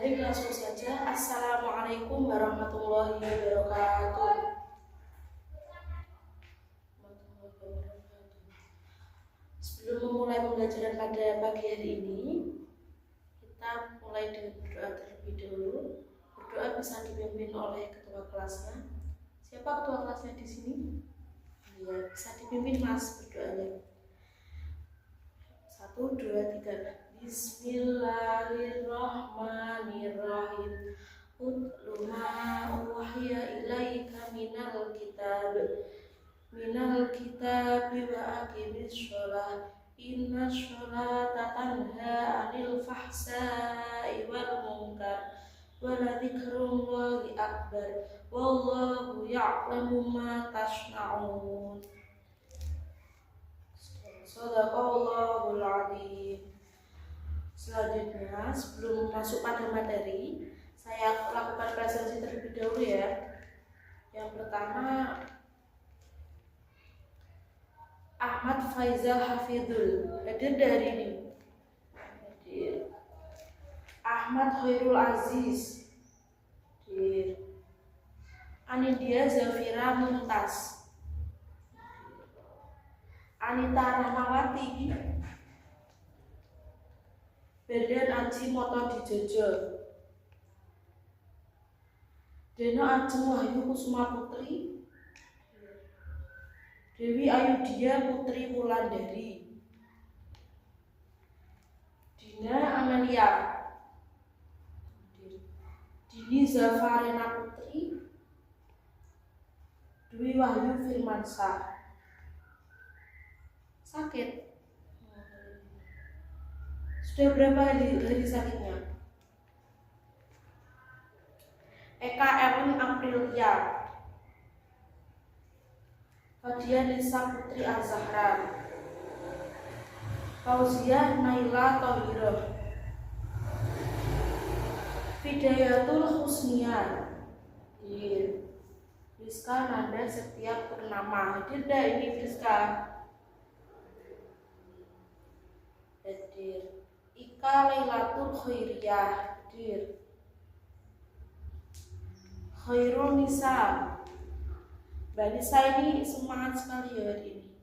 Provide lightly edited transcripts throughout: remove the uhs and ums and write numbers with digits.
Baik, langsung saja. Assalamualaikum warahmatullahi wabarakatuh. Sebelum memulai pembelajaran pada pagi hari ini, kita mulai dengan berdoa terlebih dahulu. Berdoa bisa dipimpin oleh ketua kelasnya. Siapa ketua kelasnya di sini? Ya, bisa dipimpin Mas berdoanya. 1, 2, 3. Bismillahirrahmanirrahim. Utlu ma uhiya ilaika minal kitabi wa aqimis shalah. Inna sholata tanha 'anil fahsya'i wal munkar wa la dzikrullahi akbar. Wallahu ya'lamu ma tasna'un. Shadaqallahul adzim. Selanjutnya, sebelum masuk pada materi, saya lakukan presentasi terlebih dahulu ya. Yang pertama, Ahmad Faizal Hafidul hadir dari ini. Hadir. Ahmad Khairul Aziz hadir. Anidia Zafira Mumtaz, Anita Rahmawati, Berdan Aji Moto Dijojo, Deno Ajeng Wahyu Kusuma Putri, Dewi Ayudia Putri Wulandari, Dina Amelia, Dini Zafarena Putri, Dwi Wahyu Firmansyah. Sakit? Sudah berapa hari sakitnya? Eka Erwin Aprilia, Fadia Nisa Putri Azahra, Fauzia Naila Thohiro, Fidayatul Husnia, Rizka Nanda Setia Purnama. Hadir dah ini Rizka? Hadir. Ika Lailatul Khairiyah hadir. Khairul Nisa. Mbak Nisa ini semangat sekali ya hari ini.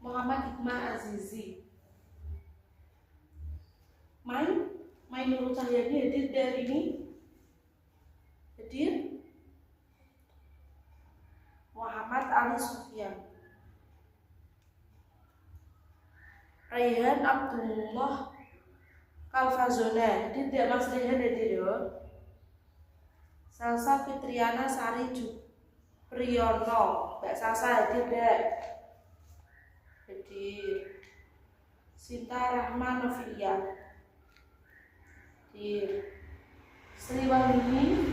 Muhammad Hikmah Azizi. Mai Nurul Cahyani hadir dari ini. Hadir. Muhammad Ali Sufyan. Raihan Abdullah Kalfazona. Hadir tidak Mas Raihan hadir ya. Salsa Fitriana Sari Priyono. Mbak Salsa hadir tidak? Hadir. Sinta Rahma Novilia hadir. Sri Wahyuni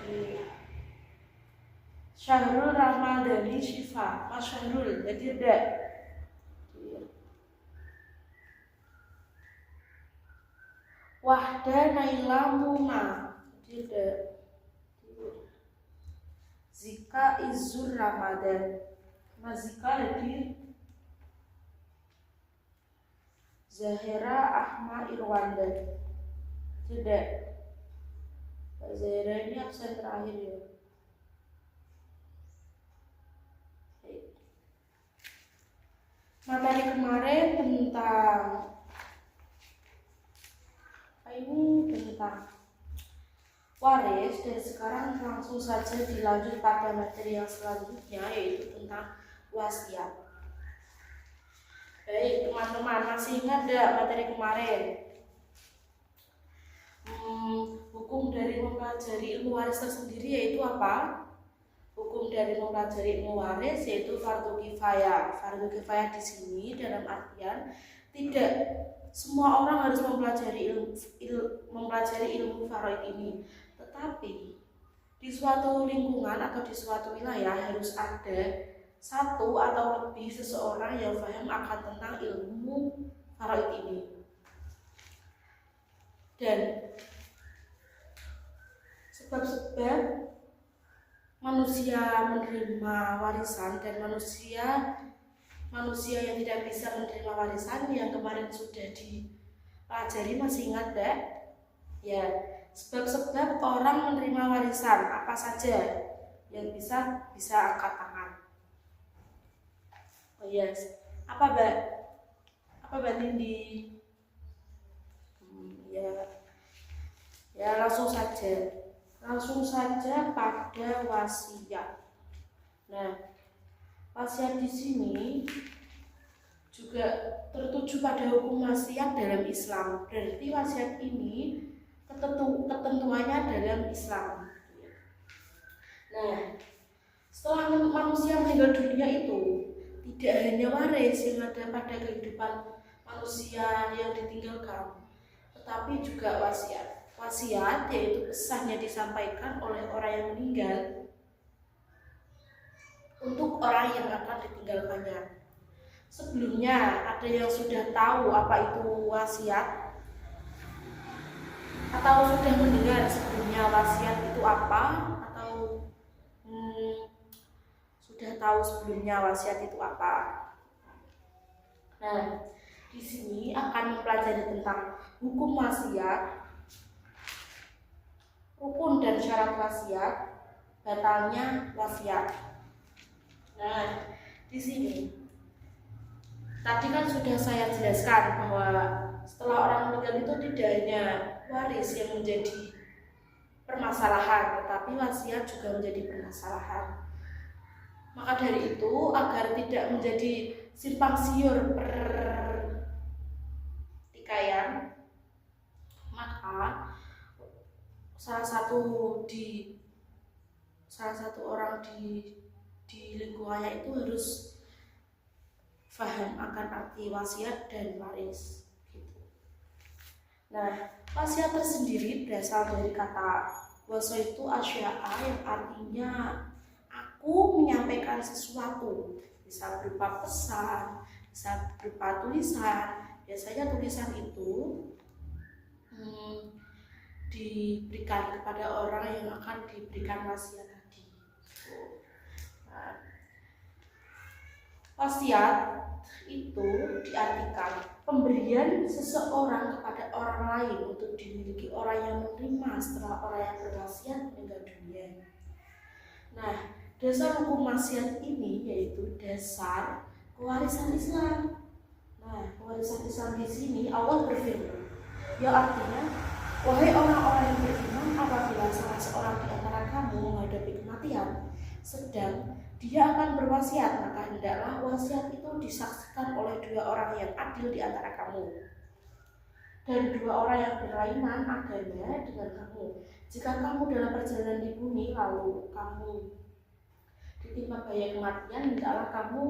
hadir. Syahrul Ramadhani Syifa. Mas Syahrul hadir tidak? Hadir. Wahda Naila Muna hadir tidak? Zika Izur Ramadan. Mas Zika hadir. Zahira Ahmad Irwanda tidak. Mbak Zahira ini absen terakhir ya. Materi kemarin tentang waris, dan sekarang langsung saja dilanjut pada materi yang selanjutnya, yaitu tentang wasiat. Baik teman-teman, masih ingat tidak materi kemarin? Hukum dari mempelajari ilmu waris tersendiri yaitu apa? Hukum dari mempelajari ilmu waris yaitu fardu kifayah. Fardu kifayah di sini dalam artian tidak semua orang harus mempelajari ilmu faraid ini, tetapi di suatu lingkungan atau di suatu wilayah harus ada satu atau lebih seseorang yang paham akan tentang ilmu faraid ini. Dan sebab-sebab manusia menerima warisan dan manusia yang tidak bisa menerima warisan yang kemarin sudah pelajari, masih ingat Mbak? Ya, sebab-sebab orang menerima warisan apa saja yang bisa angkat tangan. Oh yes, apa Mbak? Apa Mbak Nindi? Ya langsung saja pada wasiat. Nah, wasiat di sini juga tertuju pada hukum wasiat dalam Islam. Berarti wasiat ini ketentuannya dalam Islam. Nah, setelah manusia meninggal dunia itu tidak hanya waris yang ada pada kehidupan manusia yang ditinggalkan, tetapi juga wasiat. Wasiat yaitu pesan yang disampaikan oleh orang yang meninggal untuk orang yang akan ditinggalkannya. Sebelumnya ada yang sudah tahu apa itu wasiat? Atau sudah mendengar sebelumnya wasiat itu apa? Atau sudah tahu sebelumnya wasiat itu apa? Nah, di sini akan mempelajari tentang hukum wasiat, rukun dan syarat wasiat, batalnya wasiat. Nah, di sini tadi kan sudah saya jelaskan bahwa setelah orang meninggal itu tidak hanya waris yang menjadi permasalahan, tetapi wasiat juga menjadi permasalahan. Maka dari itu, agar tidak menjadi simpang siur pertikaian, maka salah satu orang di lingkungannya itu harus paham akan arti wasiat dan waris gitu. Nah, wasiat tersendiri berasal dari kata wasaitu asya'a yang artinya aku menyampaikan sesuatu, bisa berupa pesan, bisa berupa tulisan. Biasanya tulisan itu diberikan kepada orang yang akan diberikan wasiat tadi. Nah, wasiat itu diartikan pemberian seseorang kepada orang lain untuk dimiliki orang yang menerima setelah orang yang berwasiat meninggal dunia. Nah, dasar hukum wasiat ini yaitu dasar pewarisan Islam. Nah, pewarisan Islam di sini Allah berfirman, yang artinya, wahai orang-orang yang beriman, apabila salah seorang di antara kamu menghadapi kematian, sedang dia akan berwasiat, maka hendaklah wasiat itu disaksikan oleh dua orang yang adil di antara kamu, dan dua orang yang berlainan agama dengan kamu. Jika kamu dalam perjalanan di bumi, lalu kamu ditimpa bahaya kematian, hendaklah kamu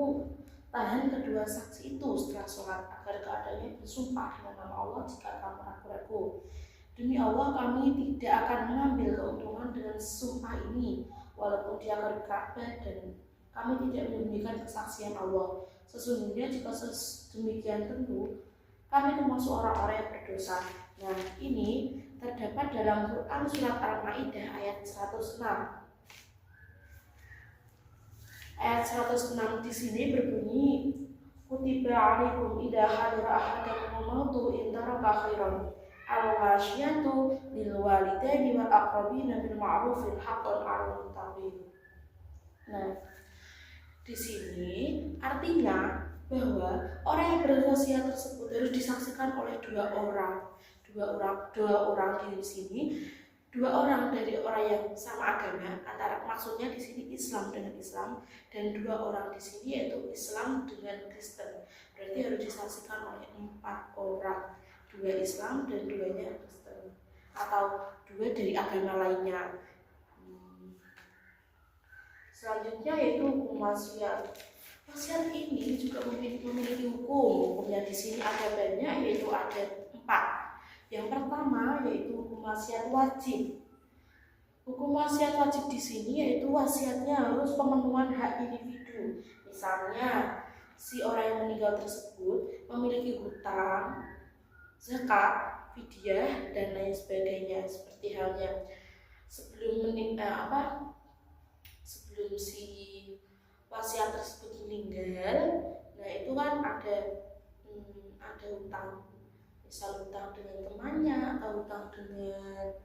tahan kedua saksi itu setelah sholat, agar keadaannya bersumpah dengan nama Allah jika kamu ragu-ragu. Demi Allah, kami tidak akan mengambil keuntungan dengan sumpah ini, walaupun dia akan Ka'bah, dan kami tidak menyembunyikan kesaksian Allah. Sesungguhnya jika demikian tentu kami termasuk orang-orang yang berdosa. Nah, ini terdapat dalam Quran surat Al-Maidah ayat 106. Ayat 106 di sini berbunyi, kutiba alaikum idza hadara ahadakumul mautu in taraka khairan al-wasiyatu lil walidaini wal aqrabina bil ma'rufil haqqan 'alal muttaqin. Nah, di sini artinya bahwa orang yang berwasiat tersebut harus disaksikan oleh dua orang di sini, dua orang dari orang yang sama agama, antara maksudnya di sini Islam dengan Islam, dan dua orang di sini yaitu Islam dengan Kristen. Berarti harus disaksikan oleh 4 orang, 2 Islam dan 2-nya Kristen, atau 2 dari agama lainnya. Selanjutnya yaitu hukum wasiat. Wasiat ini juga memiliki hukumnya di sini ada banyak, yaitu ada 4. Yang pertama yaitu hukum wasiat wajib. Hukum wasiat wajib di sini yaitu wasiatnya harus pemenuhan hak individu. Misalnya si orang yang meninggal tersebut memiliki hutang, zakat, fidyah dan lain sebagainya. Seperti halnya sebelum si wasiat tersebut meninggal, nah itu kan ada hutang. misal hutang dengan temannya atau hutang dengan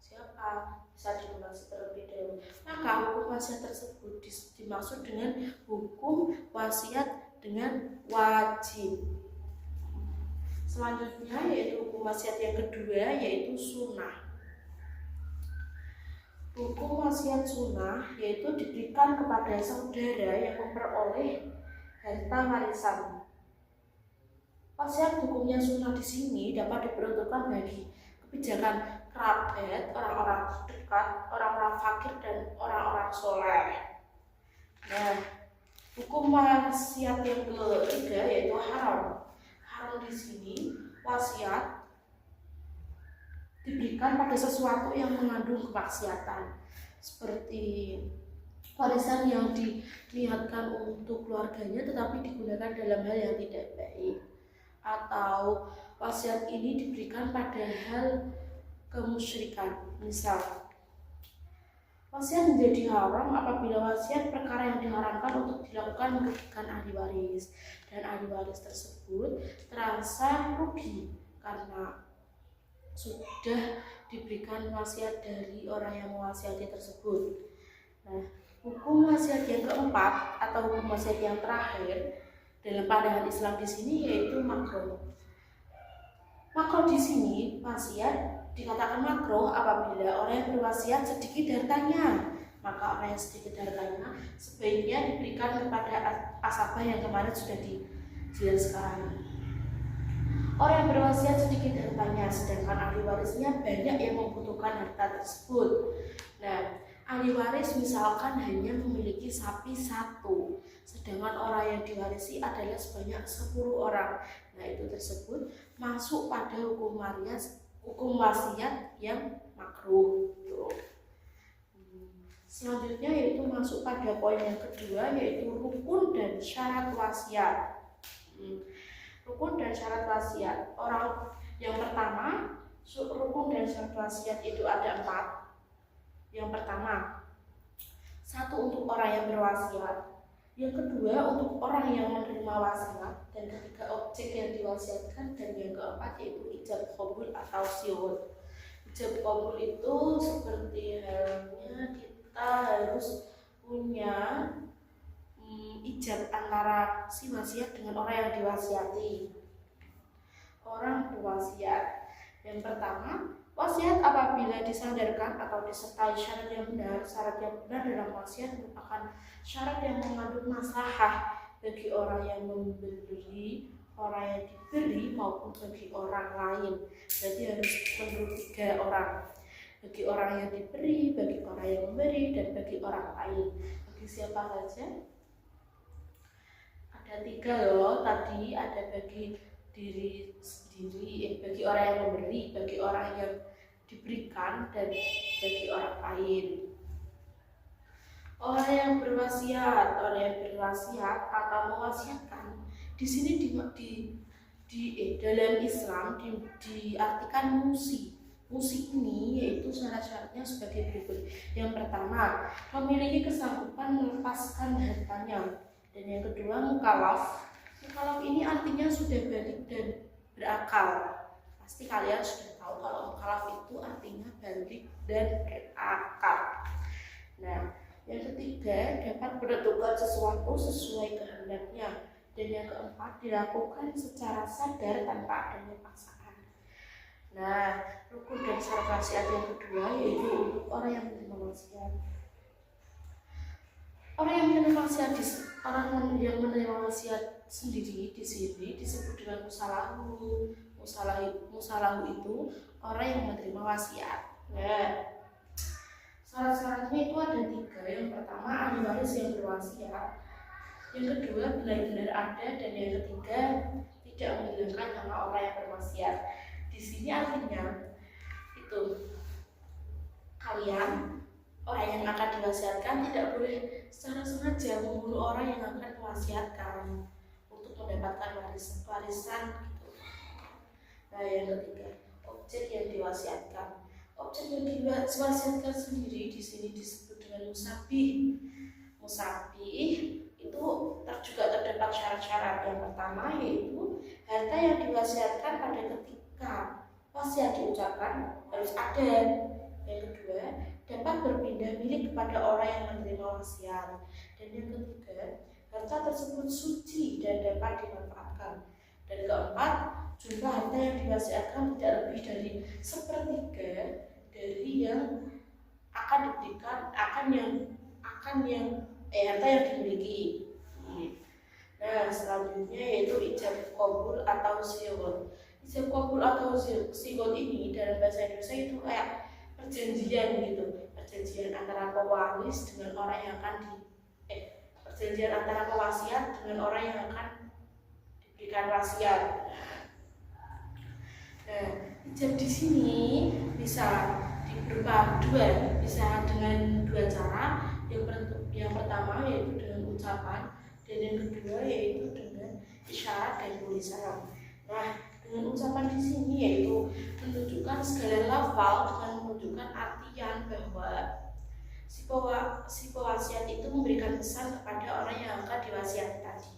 siapa, bisa dilunasi terlebih dahulu. Maka hukum wasiat tersebut dimaksud dengan hukum wasiat dengan wajib. Selanjutnya yaitu hukum wasiat yang kedua, yaitu sunnah. Hukum wasiat sunnah yaitu diberikan kepada saudara yang memperoleh harta warisan. Wasiat hukumnya sunnah di sini dapat diperuntukkan bagi kebijakan kerabat, orang-orang dekat, orang-orang fakir, dan orang-orang soleh. Nah, hukum wasiat yang ketiga yaitu haram. Haram di sini wasiat diberikan pada sesuatu yang mengandung kemaksiatan, seperti warisan yang diniatkan untuk keluarganya tetapi digunakan dalam hal yang tidak baik, atau wasiat ini diberikan pada hal kemusyrikan. Misal, wasiat menjadi haram apabila wasiat perkara yang diharamkan untuk dilakukan merugikan ahli waris, dan ahli waris tersebut terasa rugi karena sudah diberikan wasiat dari orang yang mewasiati tersebut. Nah, hukum wasiat yang keempat atau hukum wasiat yang terakhir dalam pandangan Islam di sini yaitu makruh. Makruh di sini wasiat dikatakan makruh apabila orang yang berwasiat sedikit hartanya, maka orang yang sedikit hartanya sebaiknya diberikan kepada asabah yang kemarin sudah dijelaskan. Orang yang berwasiat sedikit hartanya, sedangkan ahli warisnya banyak yang membutuhkan harta tersebut. Nah, ahli waris misalkan hanya memiliki sapi 1, sedangkan orang yang diwarisi adalah sebanyak 10 orang. Nah, itu tersebut masuk pada hukum wasiat yang makruh. Selanjutnya yaitu masuk pada poin yang kedua, yaitu rukun dan syarat wasiat. Rukun dan syarat wasiat. Orang yang pertama, rukun dan syarat wasiat itu ada 4. Yang pertama, 1 untuk orang yang berwasiat. Yang kedua untuk orang yang menerima wasiat, dan ketiga objek yang diwasiatkan, dan yang keempat yaitu ijab qabul atau siwut. Ijab qabul itu seperti halnya kita harus punya ijab antara si wasiat dengan orang yang diwasiati. Orang berwasiat. Yang pertama, wasiat apabila disandarkan atau disertai syarat yang benar. Syarat yang benar dalam wasiat merupakan syarat yang mengandung maslahah bagi orang yang memberi, orang yang diberi, maupun bagi orang lain. Jadi harus menurut 3 orang. Bagi orang yang diberi, bagi orang yang memberi, dan bagi orang lain. Bagi siapa saja? Ada 3 loh tadi, ada bagi diri sendiri, bagi orang yang memberi, bagi orang yang diberikan, dan bagi orang lain. Orang yang berwasiat atau mewasiatkan di sini dalam Islam diartikan musi. Musi ini yaitu syarat-syaratnya sebagai berikut. Yang pertama, memiliki kesanggupan melepaskan hartanya. Dan yang kedua, mukallaf. Mukallaf ini artinya sudah balik dan berakal. Pasti kalian sudah tahu kalau mukallaf itu artinya balik dan berakal. Nah, yang ketiga, dapat menentukan sesuatu sesuai kehendaknya. Dan yang keempat, dilakukan secara sadar tanpa adanya paksaan. Nah, rukun dan syarat wasiat yang kedua yaitu untuk orang yang menerima wasiat. Orang yang menerima wasiat sendiri di sini disebut dengan musalahu. Musalahu itu orang yang menerima wasiat. Nah, syarat-syaratnya itu ada 3. Yang pertama, ahli waris yang berwasiat. Yang kedua, benar-benar ada, dan yang ketiga, tidak menghilangkan nama orang yang berwasiat. Di sini artinya itu kalian, orang yang akan diwasiatkan, tidak boleh secara sengaja membunuh orang yang akan mewasiatkan untuk mendapatkan warisan gitu. Nah, yang ketiga, objek yang diwasiatkan. Objek yang diwasiatkan sendiri di sini disebut dengan musabih. Musabih itu juga terdapat syarat-syarat. Yang pertama yaitu harta yang diwasiatkan pada ketika wasiat diucapkan harus ada. Yang kedua, dapat berpindah milik kepada orang yang menerima wasiat. Dan yang ketiga, harta tersebut suci dan dapat dimanfaatkan. Dan keempat, jumlah harta yang diwasiatkan tidak lebih dari sepertiga dari yang akan diberikan harta yang dimiliki. Nah, selanjutnya yaitu ijab qabul atau zigot. Ijab qabul atau zigot ini dalam bahasa Indonesia itu kayak perjanjian gitu, perjanjian antara pewaris dengan orang yang akan perjanjian antara pewasiat dengan orang yang akan diberikan wasiat. Nah, ijab di sini bisa berupa bisa dengan dua cara. Yang pertama yaitu dengan ucapan, dan yang kedua yaitu dengan isyarat dan tulisan. Nah, dengan ucapan di sini yaitu menunjukkan segala lafal dengan menunjukkan artian bahwa si pewasiat itu memberikan pesan kepada orang yang akan diwasiati tadi.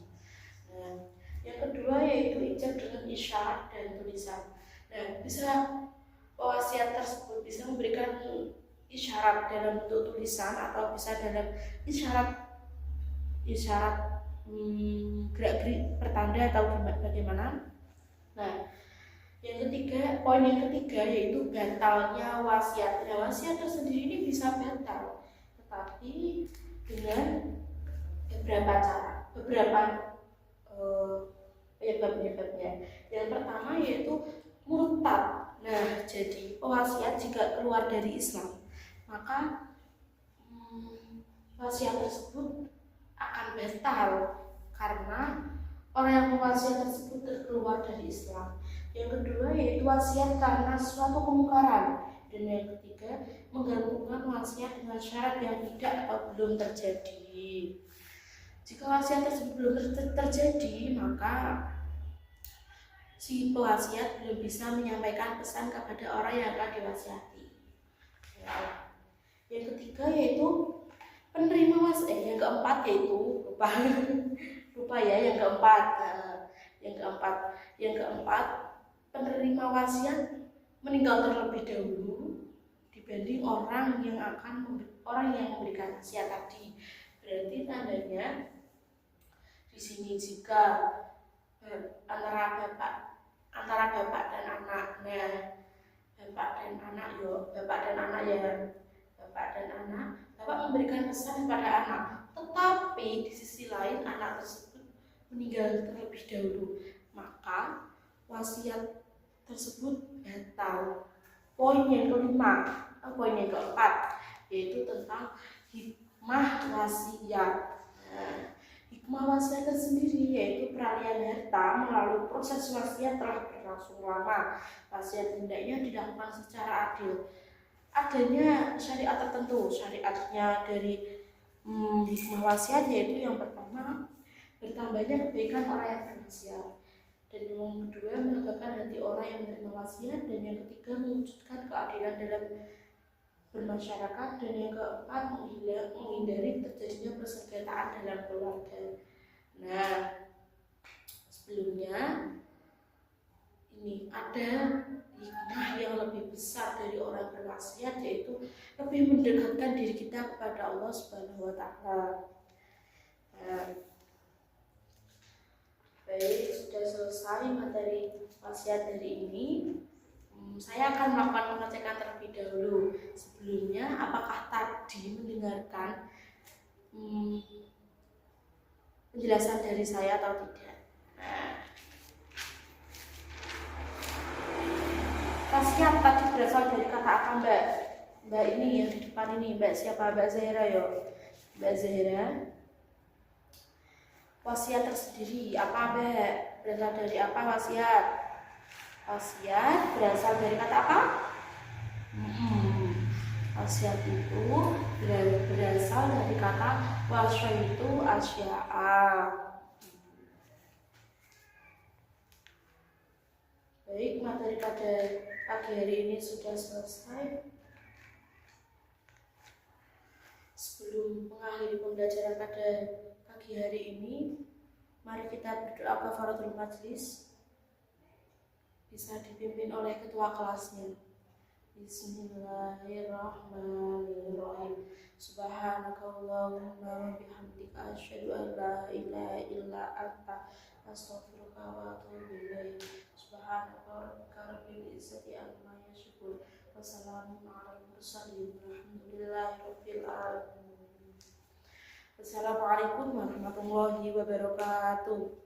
Nah, yang kedua yaitu ijab dengan isyarat dan tulisan. Nah, bisa pewasiat tersebut bisa memberikan isyarat dalam bentuk tulisan atau bisa dalam isyarat gerak-gerik pertanda atau bagaimana. Nah, poin yang ketiga yaitu batalnya wasiat. Nah, wasiat tersendiri ini bisa batal, tetapi dengan beberapa penyebabnya. Yang pertama yaitu murtad. Nah, jadi pewasiat jika keluar dari Islam, maka wasiat tersebut akan batal karena orang yang mewasiat tersebut keluar dari Islam. Yang kedua yaitu wasiat karena suatu kemungkaran. Dan yang ketiga, menggabungkan wasiat dengan syarat yang tidak atau belum terjadi. Jika wasiat tersebut belum terjadi, maka si pewasiat belum bisa menyampaikan pesan kepada orang yang akan diwasiati. Yang ketiga yaitu penerima wasiat. Yang keempat yaitu yang keempat penerima wasiat meninggal terlebih dahulu dibanding orang yang memberikan wasiat tadi. Berarti tandanya di sini jika antara bapak dan anak, bapak memberikan pesan kepada anak, tetapi di sisi lain anak tersebut meninggal terlebih dahulu, maka wasiat tersebut batal. Poin yang keempat yaitu tentang hikmah wasiat. Hikmah wasiat tersendiri yaitu peralihan harta melalui proses wasiat telah berlangsung lama. Wasiat hendaknya dilakukan secara adil. Adanya syariat tertentu. Syariatnya dari hikmah wasiat yaitu yang pertama, bertambahnya kebaikan orang yang berwasiat. Dan yang kedua, melegakan hati orang yang menerima wasiat. Dan yang ketiga, mewujudkan keadilan dalam bermasyarakat. Dan yang keempat, menghindari terjadinya persengketaan dalam keluarga. Nah, sebelumnya ini ada hikmah yang lebih besar dari orang berwasiat, yaitu lebih mendekatkan diri kita kepada Allah Subhanahu wa Ta'ala. Baik, sudah selesai materi wasiat dari ini. Saya akan melakukan pengecekan terlebih dahulu. Sebelumnya, apakah tadi mendengarkan penjelasan dari saya atau tidak? Wasiat tadi berasal dari kata apa, Mbak? Mbak ini yang di depan ini, Mbak siapa? Mbak Zahira yo. Mbak Zahira. Wasiat tersendiri apa, Mbak? Berasal dari apa wasiat? Wasiat berasal dari kata apa? Wasiat itu berasal dari kata wasyaitu asya'a. Baik, materi pada pagi hari ini sudah selesai. Sebelum mengakhiri pembelajaran pada pagi pagi hari ini, mari kita berdoa kafaratul majlis, bisa dipimpin oleh ketua kelasnya. Bismillahirrahmanirrahim. Subhanakallahumma wa bihamdika asyhadu an la ilaha illa anta astaghfiruka wa atubu ilaik. Subhanaka rabbika rabbil izzati amma yasifun. Wassalamun ala mursalin. Walhamdulillahi rabbil alamin. Wassalamualaikum warahmatullahi wabarakatuh.